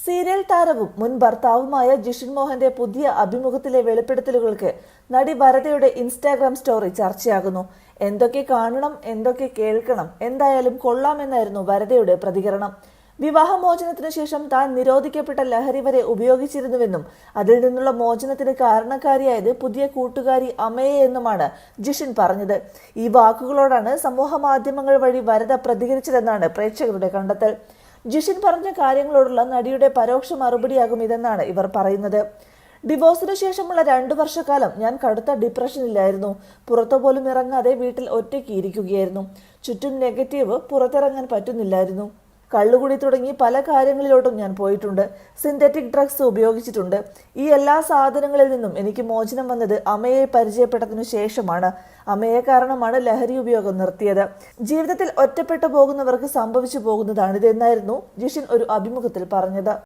Serial താരവും മുൻ ഭർത്താവുമായ ജിഷിൻ മോഹന്റെ പുതിയ അഭിമുഖത്തിലെ വെളിപ്പെടുത്തലുകൾക്ക് നടി വരദയുടെ ഇൻസ്റ്റാഗ്രാം സ്റ്റോറി ചർച്ചയാകുന്നു. എന്തൊക്കെ കാണണം, എന്തൊക്കെ കേൾക്കണം, എന്തായാലും കൊള്ളാമെന്നായിരുന്നു വരദയുടെ പ്രതികരണം. വിവാഹമോചനത്തിനു ശേഷം താൻ നിരോധിക്കപ്പെട്ട ലഹരി വരെ ഉപയോഗിച്ചിരുന്നുവെന്നും അതിൽ നിന്നുള്ള മോചനത്തിന് കാരണക്കാരിയായത് പുതിയ കൂട്ടുകാരി അമയെ എന്നുമാണ് ജിഷിൻ പറഞ്ഞത്. ഈ വാക്കുകളോടാണ് സമൂഹ മാധ്യമങ്ങൾ വഴി വരദ പ്രതികരിച്ചതെന്നാണ് പ്രേക്ഷകരുടെ കണ്ടെത്തൽ. ജിഷിൻ പറഞ്ഞ കാര്യങ്ങളോടുള്ള നടിയുടെ പരോക്ഷ മറുപടിയാകും ഇതെന്നാണ് ഇവർ പറയുന്നത്. ഡിവോഴ്സിന് ശേഷമുള്ള 2 വർഷക്കാലം ഞാൻ കടുത്ത ഡിപ്രഷനിലായിരുന്നു. പുറത്തുപോലും ഇറങ്ങാതെ വീട്ടിൽ ഒറ്റയ്ക്ക് ഇരിക്കുകയായിരുന്നു. ചുറ്റും നെഗറ്റീവ്, പുറത്തിറങ്ങാൻ പറ്റുന്നില്ലായിരുന്നു. കള്ളുകുടി തുടങ്ങി പല കാര്യങ്ങളിലോട്ടും ഞാൻ പോയിട്ടുണ്ട്. സിന്തറ്റിക് ഡ്രഗ്സ് ഉപയോഗിച്ചിട്ടുണ്ട്. ഈ എല്ലാ സാധനങ്ങളിൽ നിന്നും എനിക്ക് മോചനം വന്നത് അമയെ പരിചയപ്പെട്ടതിനു ശേഷമാണ്. അമയെ കാരണമാണ് ലഹരി ഉപയോഗം നിർത്തിയത്. ജീവിതത്തിൽ ഒറ്റപ്പെട്ടു പോകുന്നവർക്ക് സംഭവിച്ചു പോകുന്നതാണിതെന്നായിരുന്നു ജിഷിൻ ഒരു അഭിമുഖത്തിൽ പറഞ്ഞത്.